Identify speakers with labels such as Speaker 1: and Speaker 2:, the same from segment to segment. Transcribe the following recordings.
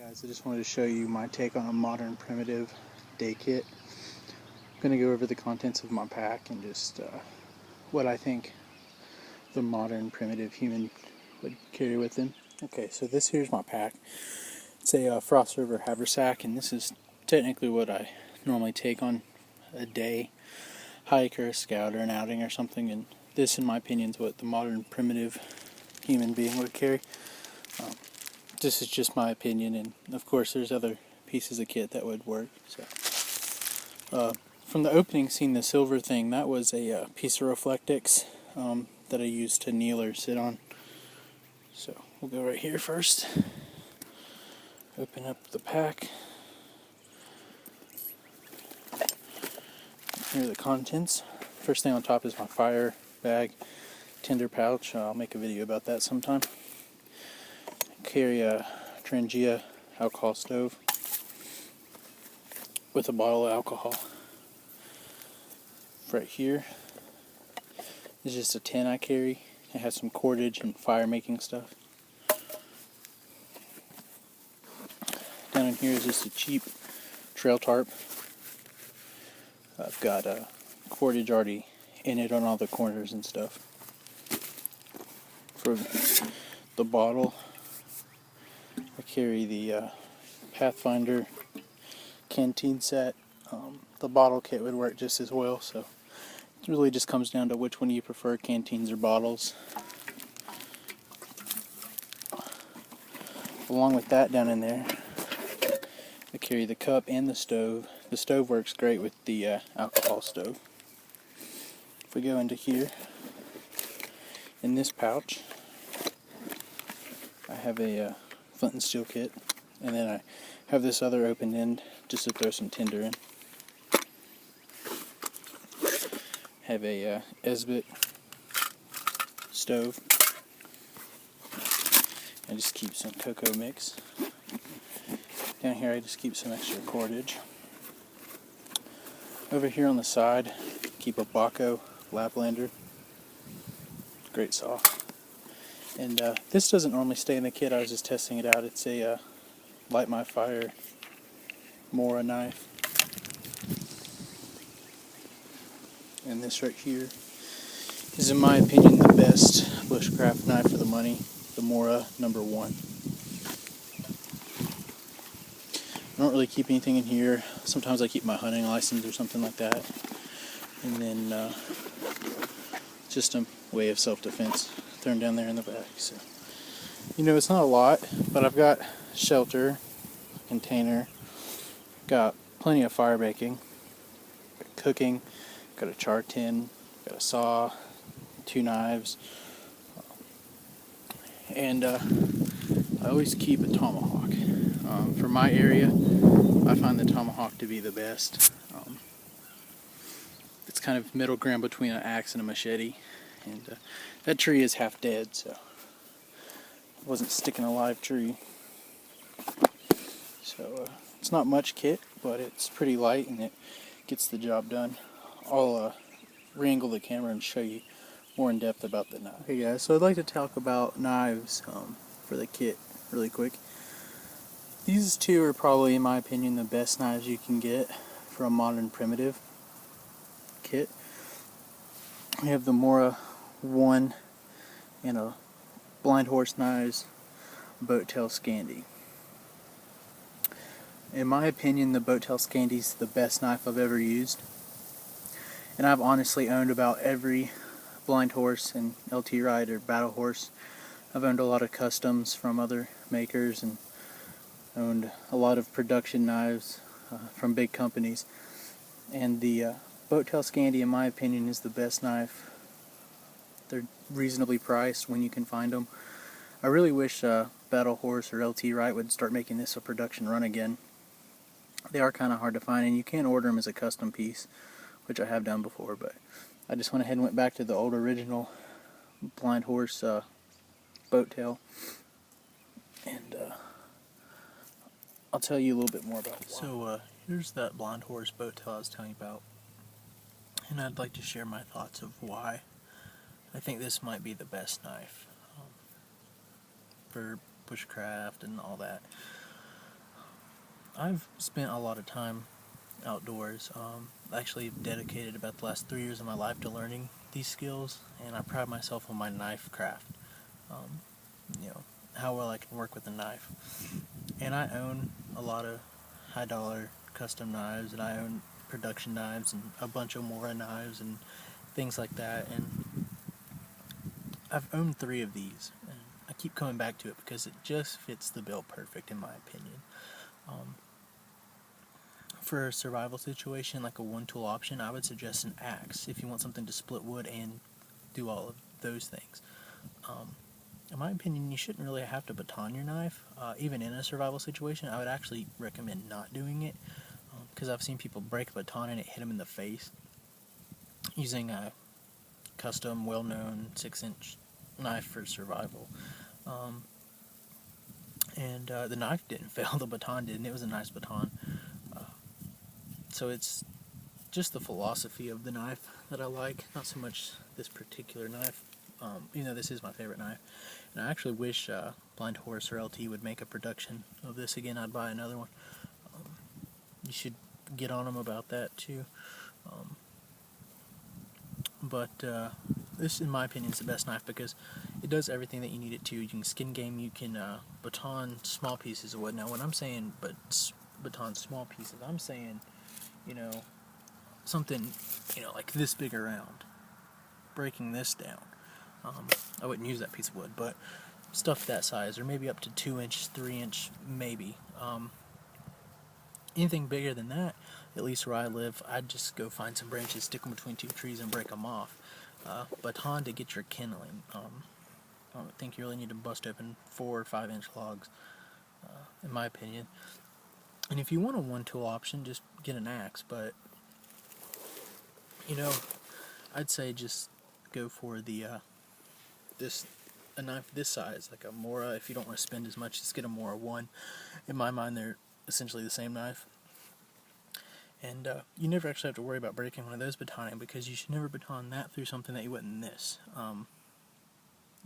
Speaker 1: Guys, I just wanted to show you my take on a modern primitive day kit. I'm going to go over the contents of my pack and just what I think the modern primitive human would carry with them. Okay, so here's my pack. It's a Frost River haversack, and this is technically what I normally take on a day hike or a scout or an outing or something, and this, in my opinion, is what the modern primitive human being would carry. This is just my opinion, and of course there's other pieces of kit that would work. So, from the opening scene, the silver thing, that was a piece of Reflectix that I used to kneel or sit on. So we'll go right here first. Open up the pack. Here are the contents. First thing on top is my fire bag, tinder pouch. I'll make a video about that sometime. Carry a Trangia alcohol stove with a bottle of alcohol. Right here is just a tin I carry. It has some cordage and fire making stuff. Down in here is just a cheap trail tarp. I've got cordage already in it on all the corners and stuff. For the bottle, I carry the Pathfinder canteen set. The bottle kit would work just as well, so it really just comes down to which one you prefer, canteens or bottles. Along with that, down in there, I carry the cup and the stove. The stove works great with the alcohol stove. If we go into here, in this pouch, I have a flint and steel kit, and then I have this other open end just to throw some tinder in. Have a Esbit stove. I just keep some cocoa mix. Down here I just keep some extra cordage. Over here on the side, keep a Baco Laplander. Great saw. And this doesn't normally stay in the kit, I was just testing it out. It's a Light My Fire Mora knife. And this right here is, in my opinion, the best bushcraft knife for the money, the Mora number 1. I don't really keep anything in here. Sometimes I keep my hunting license or something like that. And then just a way of self-defense thrown down there in the back. So, it's not a lot, but I've got shelter, container, got plenty of fire baking, cooking, got a char tin, got a saw, 2 knives, and I always keep a tomahawk. For my area, I find the tomahawk to be the best. It's kind of middle ground between an axe and a machete, and that tree is half dead, so it wasn't sticking a live tree. So it's not much kit, but it's pretty light and it gets the job done. I'll re-angle the camera and show you more in depth about the knife. Okay guys, so I'd like to talk about knives for the kit really quick. These two are probably, in my opinion, the best knives you can get for a modern primitive kit. We have the Mora 1 and a Blind Horse Knives Boat Tail Scandi. In my opinion, the Boat Tail Scandi is the best knife I've ever used. And I've honestly owned about every Blind Horse and LT Ride or Battle Horse. I've owned a lot of customs from other makers and owned a lot of production knives from big companies. And the Boat Tail Scandi, in my opinion, is the best knife. They're reasonably priced when you can find them. I really wish Battle Horse or LT Ride would start making this a production run again. They are kind of hard to find, and you can order them as a custom piece, which I have done before, but I just went ahead and went back to the old original Blind Horse boat tail, and I'll tell you a little bit more about it. So here's that Blind Horse boat tail I was telling you about, and I'd like to share my thoughts of why I think this might be the best knife for bushcraft and all that. I've spent a lot of time outdoors. Actually dedicated about the last 3 years of my life to learning these skills, and I pride myself on my knife craft. Um, you know, how well I can work with a knife. And I own a lot of high dollar custom knives, and I own production knives and a bunch of Mora knives and things like that. And I've owned 3 of these, and I keep coming back to it because it just fits the bill perfect, in my opinion. Um, for a survival situation like a one-tool option, I would suggest an axe if you want something to split wood and do all of those things. In my opinion, you shouldn't really have to baton your knife. Even in a survival situation, I would actually recommend not doing it, because I've seen people break a baton and it hit them in the face using a custom, well-known 6-inch knife for survival. Um, and the knife didn't fail, the baton did, and it was a nice baton. So it's just the philosophy of the knife that I like, not so much this particular knife. Even though this is my favorite knife, and I actually wish Blind Horse or LT would make a production of this again. I'd buy another one. You should get on them about that too. But this, in my opinion, is the best knife because it does everything that you need it to. You can skin game, you can baton small pieces of wood. Now, when I'm saying baton small pieces, I'm saying, you know, something, like this big around, breaking this down. I wouldn't use that piece of wood, but stuff that size, or maybe up to 2-inch, 3-inch, maybe. Anything bigger than that, at least where I live, I'd just go find some branches, stick them between 2 trees, and break them off. Baton to get your kindling. I don't think you really need to bust open 4 or 5-inch logs, in my opinion. And if you want a one-tool option, just get an axe. But I'd say just go for a knife this size, like a Mora. If you don't want to spend as much, just get a Mora 1. In my mind, they're essentially the same knife. And you never actually have to worry about breaking one of those batoning, because you should never baton that through something that you wouldn't this.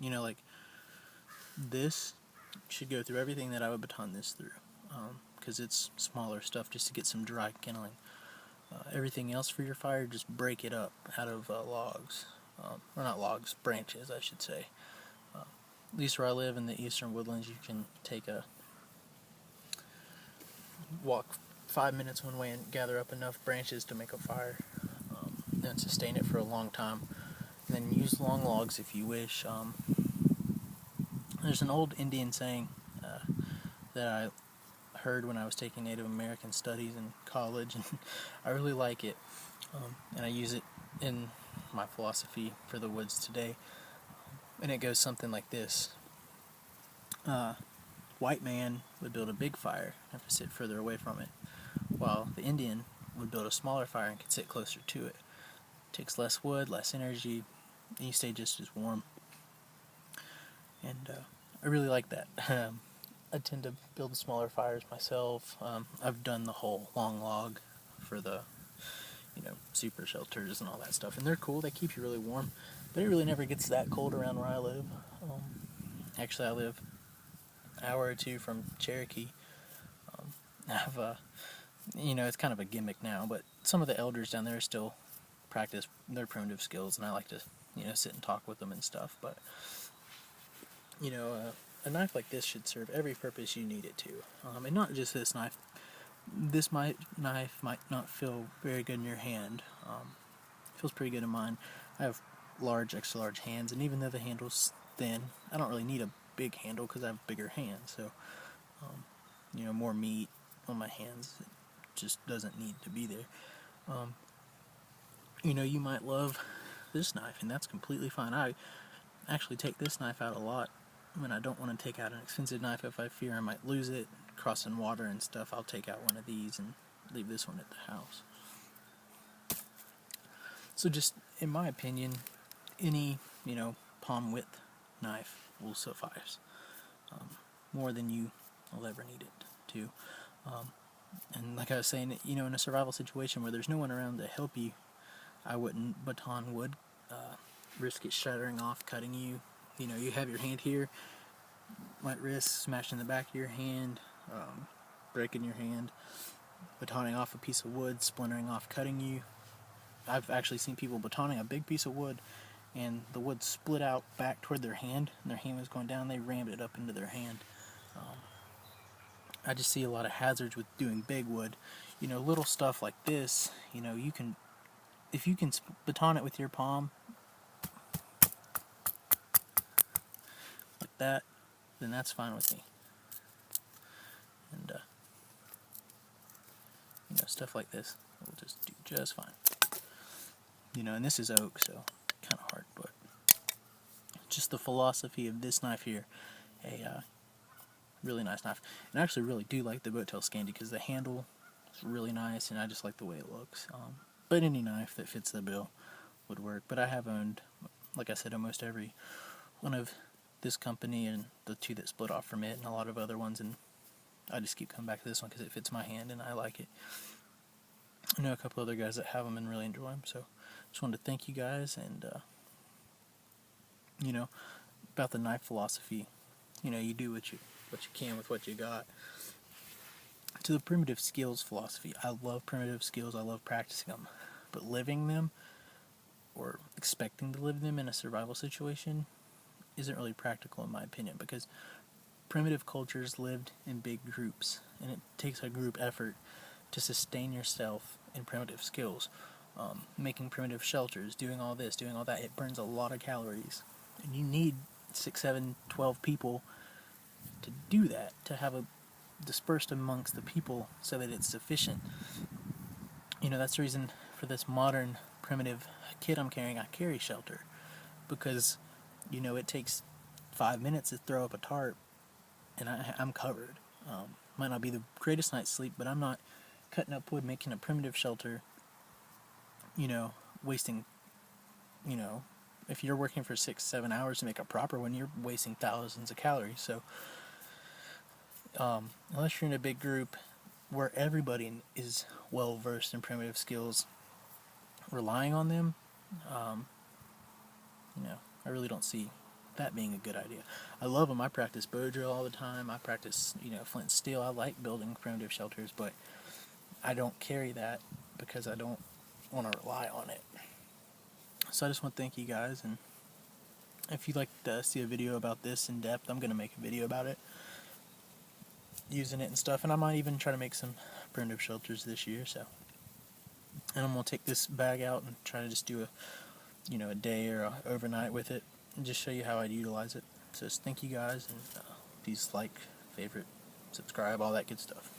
Speaker 1: Like this should go through everything that I would baton this through, because it's smaller stuff just to get some dry kindling. Everything else for your fire, just break it up out of logs. Or not logs, branches, I should say. At least where I live in the eastern woodlands, you can walk 5 minutes one way and gather up enough branches to make a fire, and sustain it for a long time. And then use long logs if you wish. There's an old Indian saying that I heard when I was taking Native American studies in college, and I really like it, and I use it in my philosophy for the woods today. And it goes something like this. White man would build a big fire and have to sit further away from it, while the Indian would build a smaller fire and could sit closer to it. It takes less wood, less energy, and you stay just as warm. And I really like that. I tend to build smaller fires myself. I've done the whole long log for the super shelters and all that stuff, and they're cool. They keep you really warm, but it really never gets that cold around where I live. Actually, I live an hour or 2 from Cherokee. I've it's kind of a gimmick now, but some of the elders down there still practice their primitive skills, and I like to sit and talk with them and stuff. But a knife like this should serve every purpose you need it to, and not just this knife. This knife might not feel very good in your hand. Feels pretty good in mine. I have large, extra large hands, and even though the handle's thin, I don't really need a big handle because I have bigger hands. So, more meat on my hands. It just doesn't need to be there. You might love this knife, and that's completely fine. I actually take this knife out a lot when I don't want to take out an expensive knife. If I fear I might lose it crossing water and stuff, I'll take out one of these and leave this one at the house. So just, in my opinion, any, palm width knife will suffice. More than you will ever need it to. And like I was saying, in a survival situation where there's no one around to help you, I wouldn't baton wood, risk it shattering off, cutting you. You have your hand here, might risk smashing the back of your hand. breaking your hand, batoning off a piece of wood, splintering off, cutting you. I've actually seen people batoning a big piece of wood, and the wood split out back toward their hand, and their hand was going down. They rammed it up into their hand. I just see a lot of hazards with doing big wood. Little stuff like this, you can, if you can baton it with your palm, like that, then that's fine with me. And, stuff like this will just do just fine. And this is oak, so kind of hard, but just the philosophy of this knife here, a really nice knife. And I actually really do like the Boattail Scandi because the handle is really nice, and I just like the way it looks. But any knife that fits the bill would work. But I have owned, like I said, almost every one of this company and the two that split off from it, and a lot of other ones, and I just keep coming back to this one because it fits my hand and I like it. I know a couple other guys that have them and really enjoy them, so just wanted to thank you guys. And about the knife philosophy, you do what you can with what you got. To the primitive skills philosophy, I love primitive skills, I love practicing them, but living them or expecting to live them in a survival situation isn't really practical in my opinion, because primitive cultures lived in big groups, and it takes a group effort to sustain yourself in primitive skills. Making primitive shelters, doing all this, doing all that, it burns a lot of calories, and you need 6, 7, 12 people to do that, to have a dispersed amongst the people so that it's sufficient. That's the reason for this modern primitive kit I'm carrying. I carry shelter because it takes 5 minutes to throw up a tarp and I'm covered. Might not be the greatest night's sleep, but I'm not cutting up wood, making a primitive shelter, wasting, if you're working for 6, 7 hours to make a proper one, you're wasting thousands of calories. So unless you're in a big group where everybody is well versed in primitive skills, relying on them, I really don't see that being a good idea. I love them. I practice bow drill all the time. I practice, flint and steel. I like building primitive shelters, but I don't carry that because I don't want to rely on it. So I just want to thank you guys, and if you'd like to see a video about this in depth, I'm going to make a video about it, using it and stuff, and I might even try to make some primitive shelters this year. So, and I'm going to take this bag out and try to just do a day or a overnight with it, and just show you how I'd utilize it. So just thank you guys, and please like, favorite, subscribe, all that good stuff.